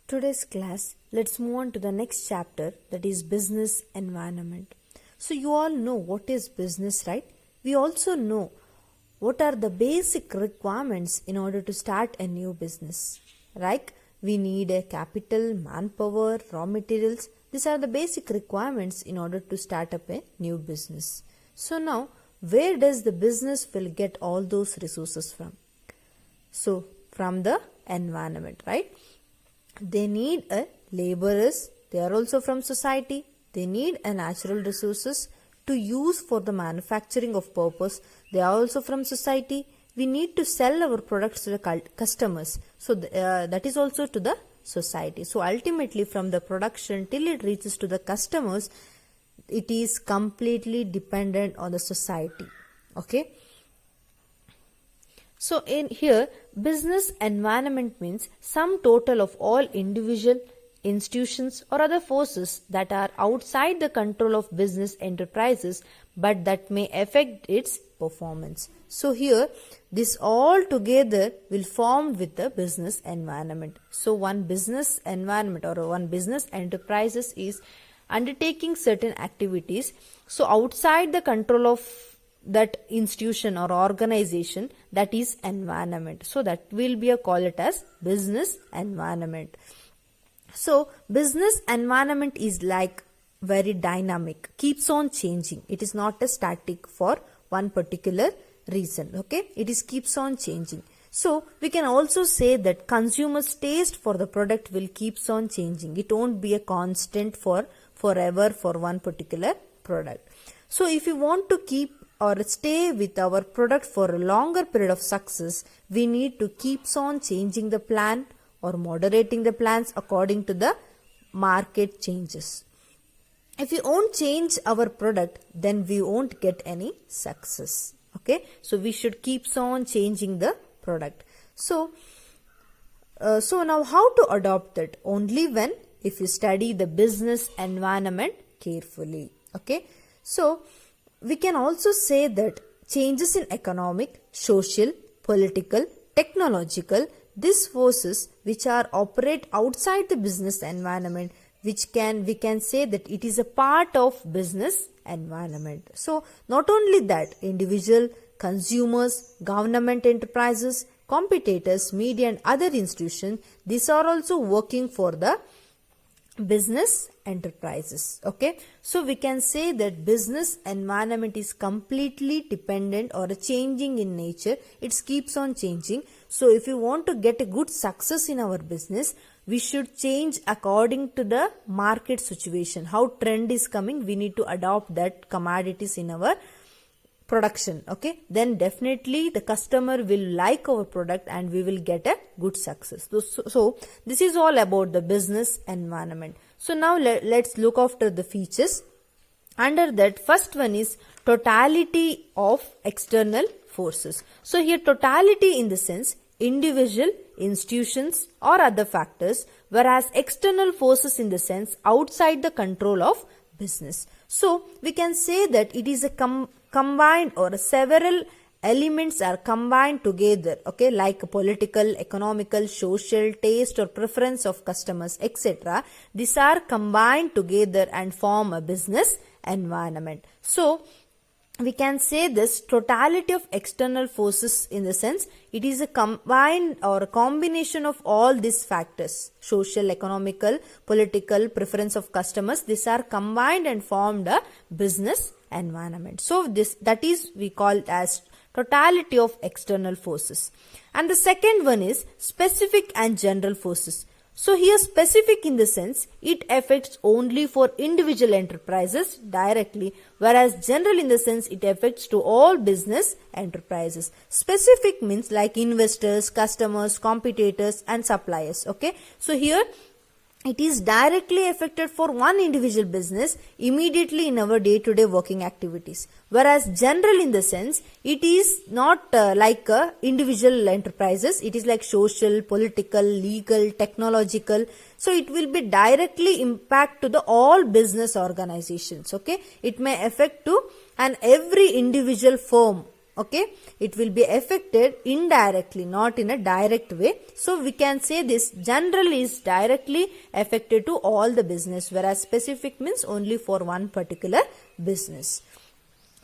Today's class, let's move on to the next chapter, that is business environment. So you all know what is business, right? We also know what are the basic requirements in order to start a new business. Like we need a capital, manpower, raw materials. These are the basic requirements in order to start up a new business. So now, where does the business will get all those resources from? So from the environment, right? They need a laborers, they are also from society, they need a natural resources to use for the manufacturing of purpose, they are also from society. We need to sell our products to the customers, so that is also to the society. So ultimately from the production till it reaches to the customers, it is completely dependent on the society. Okay. So in here, business environment means sum total of all individual, institutions or other forces that are outside the control of business enterprises but that may affect its performance. So here, this all together will form with the business environment. So one business environment or one business enterprises is undertaking certain activities. So outside the control of that institution or organization, that is environment. So that will be call it as business environment. So business environment is like very dynamic, keeps on changing. It is not a static for one particular reason. Okay, it is keeps on changing. So we can also say that consumers' taste for the product will keeps on changing. It won't be a constant for forever for one particular product. So if you want to keep or stay with our product for a longer period of success, we need to keep on changing the plan or moderating the plans according to the market changes. If we won't change our product, then we won't get any success. Okay, so we should keep on changing the product. So now how to adopt that? Only when if you study the business environment carefully. Okay, so we can also say that changes in economic, social, political, technological, these forces which are operate outside the business environment, we can say that it is a part of business environment. So not only that, individual, consumers, government enterprises, competitors, media and other institutions, these are also working for the business enterprises. Okay, so we can say that business environment is completely dependent or changing in nature. It keeps on changing. So if you want to get a good success in our business, we should change according to the market situation. How trend is coming, we need to adopt that commodities in our production. Okay, then definitely the customer will like our product and we will get a good success. So this is all about the business environment. So now let's look after the features. Under that, first one is totality of external forces. So here totality in the sense individual, institutions or other factors, whereas external forces in the sense outside the control of business. So we can say that it is a combined or several elements are combined together. Okay, like political, economical, social, taste or preference of customers, etc. These are combined together and form a business environment. So we can say this totality of external forces in the sense it is a combined or a combination of all these factors, social, economical, political, preference of customers. These are combined and formed a business environment. So that is we call it as totality of external forces. And the second one is specific and general forces. So here specific in the sense it affects only for individual enterprises directly, whereas general in the sense it affects to all business enterprises. Specific means like investors, customers, competitors and suppliers. Okay, so here it is directly affected for one individual business immediately in our day-to-day working activities. Whereas general in the sense, it is not like individual enterprises. It is like social, political, legal, technological. So it will be directly impact to the all business organizations. Okay, it may affect to and every individual firm Okay, it will be affected indirectly, not in a direct way. So we can say this general is directly affected to all the business, whereas specific means only for one particular business.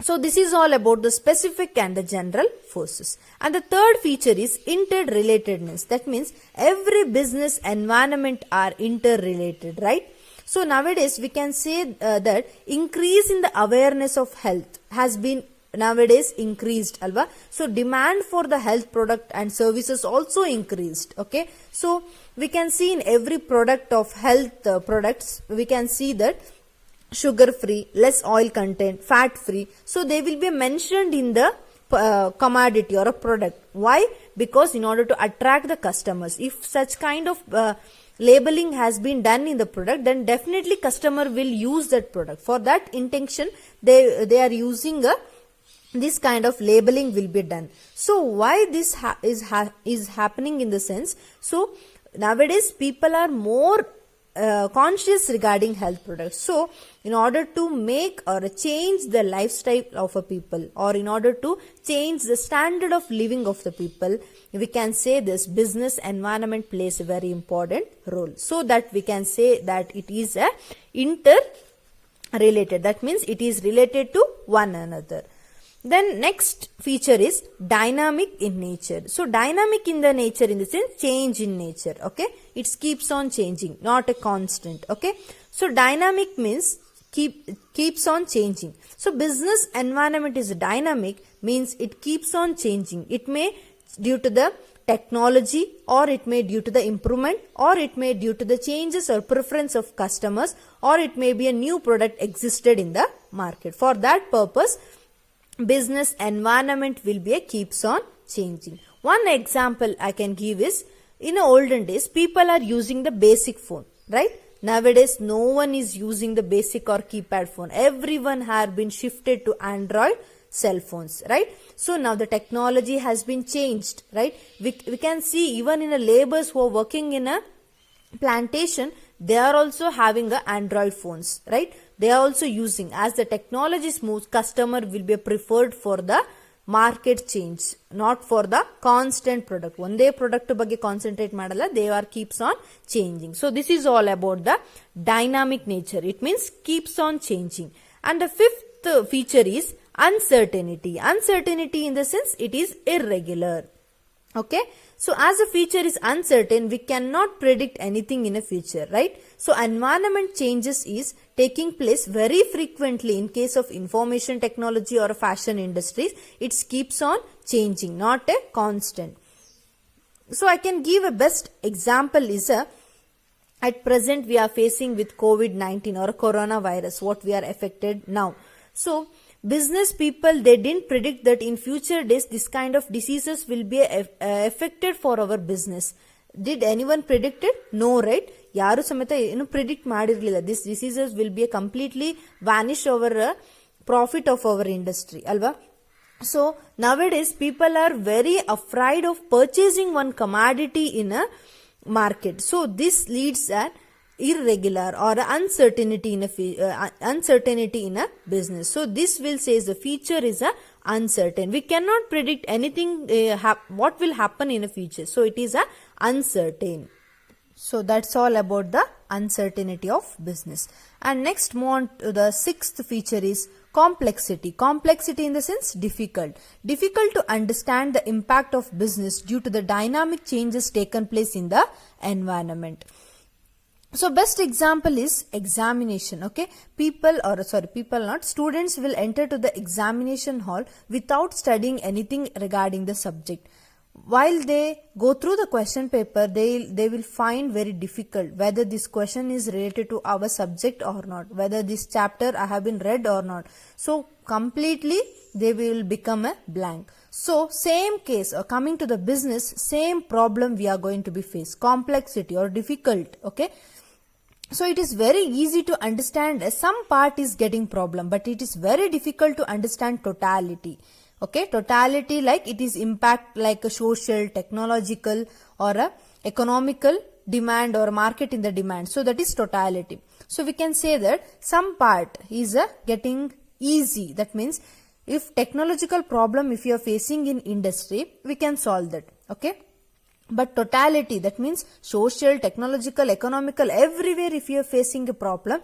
So this is all about the specific and the general forces. And the third feature is interrelatedness. That means every business environment are interrelated, right? So nowadays we can say that increase in the awareness of health has been nowadays increased, alva. So demand for the health product and services also increased. Okay, so we can see in every product of health products, we can see that sugar free, less oil content, fat free. So they will be mentioned in the commodity or a product. Why? Because in order to attract the customers, if such kind of labeling has been done in the product, then definitely customer will use that product. For that intention, they are using this kind of labeling will be done. So why this is happening in the sense, so nowadays people are more conscious regarding health products. So in order to make or change the lifestyle of a people, or in order to change the standard of living of the people, we can say this business environment plays a very important role. So that we can say that it is a interrelated. That means it is related to one another. Then next feature is dynamic in nature. So dynamic in the nature in the sense change in nature. Okay, it keeps on changing, not a constant. Okay, so dynamic means keeps on changing. So business environment is dynamic, means it keeps on changing. It may due to the technology, or it may due to the improvement, or it may due to the changes or preference of customers, or it may be a new product existed in the market. For that purpose, business environment will be a keeps on changing. One example I can give is, in the olden days, people are using the basic phone, right? Nowadays, no one is using the basic or keypad phone. Everyone has been shifted to Android cell phones, right? So now the technology has been changed, right? We can see even in the laborers who are working in a plantation, they are also having a Android phones, right? They are also using, as the technology moves, customer will be preferred for the market change, not for the constant product. One day product ಬಗ್ಗೆ concentrate ಮಾಡಲ್ಲ, they are keeps on changing. So this is all about the dynamic nature. It means keeps on changing. And the fifth feature is uncertainty. Uncertainty in the sense it is irregular. Okay, so as a feature is uncertain, we cannot predict anything in a future, right? So environment changes is taking place very frequently in case of information technology or fashion industries. It keeps on changing, not a constant. So I can give a best example is at present we are facing with COVID-19 or coronavirus, what we are affected now. So business people, they didn't predict that in future days this kind of diseases will be affected for our business. Did anyone predict it? No, right? ಯಾರು ಸಮೇತ ಏನು predict ಮಾಡಿರಲಿಲ್ಲ this diseases will be completely vanish our profit of our industry ಅಲ್ವಾ. So nowadays people are very afraid of purchasing one commodity in a market. So this leads an irregular or uncertainty in a business. So this will say the future is a uncertain. We cannot predict anything what will happen in the future. So it is a uncertain. So that's all about the uncertainty of business. And next move on to the sixth feature is complexity. Complexity in the sense difficult. Difficult to understand the impact of business due to the dynamic changes taken place in the environment. So best example is examination. Okay, students will enter to the examination hall without studying anything regarding the subject. While they go through the question paper, they will find very difficult whether this question is related to our subject or not, whether this chapter I have been read or not. So completely they will become a blank. So same case, or coming to the business, same problem we are going to be faced, complexity or difficult. Okay, so it is very easy to understand some part is getting problem, but it is very difficult to understand totality. Okay, totality like it is impact like a social, technological or a economical demand or market in the demand. So that is totality. So we can say that some part is getting easy. That means If technological problem, if you are facing in industry, we can solve that. Okay. But totality, that means social, technological, economical, everywhere if you are facing a problem,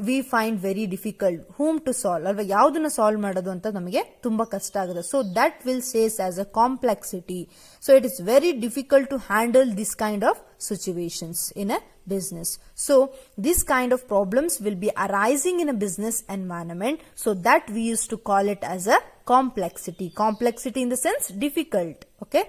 we find very difficult whom to solve ಅಲ್ವಾ, ಯಾವುದನ್ನ solve ಮಾಡೋದು ಅಂತ ನಮಗೆ ತುಂಬಾ ಕಷ್ಟ ಆಗುತ್ತೆ. So that will says as a complexity. So it is very difficult to handle this kind of situations in a business. So this kind of problems will be arising in a business environment, so that we used to call it as a complexity. Complexity in the sense difficult. Okay.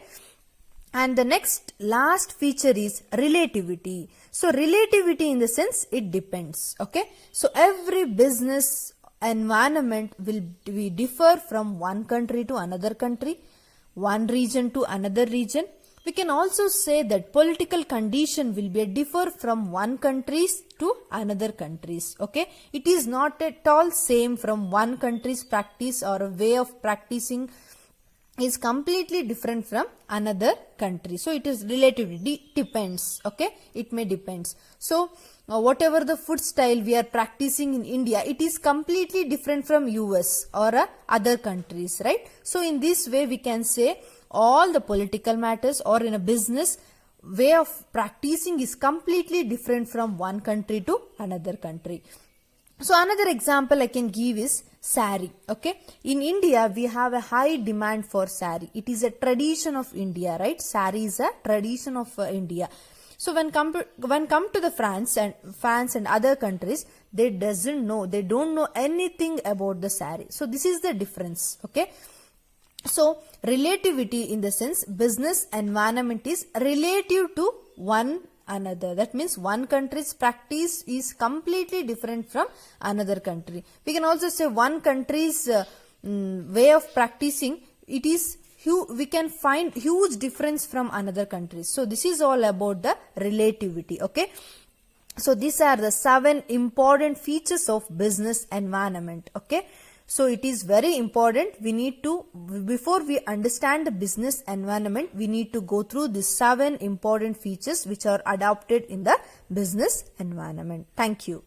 And the next last feature is relativity. So relativity in the sense it depends. Okay. So every business environment will be differ from one country to another country, one region to another region. We can also say that political condition will be differ from one countries to another countries. Okay. It is not at all same from one country's practice or a way of practicing is completely different from another country. So it is relatively depends. Okay. It may depends. So whatever the food style we are practicing in India, it is completely different from US or other countries, right? So in this way we can say all the political matters or in a business way of practicing is completely different from one country to another country. So another example I can give is sari. Okay. In India, we have a high demand for sari. It is a tradition of India, right? Sari is a tradition of India. So when come to the France and other countries, they don't know anything about the sari. So this is the difference. Okay. So relativity in the sense business environment is relative to one another. That means one country's practice is completely different from another country. We can also say one country's way of practicing, it is we can find huge difference from another countries. So this is all about the relativity. Okay. So these are the 7 important features of business environment. Okay. So it is very important. We need to, before we understand the business environment, we need to go through these 7 important features which are adopted in the business environment. Thank you.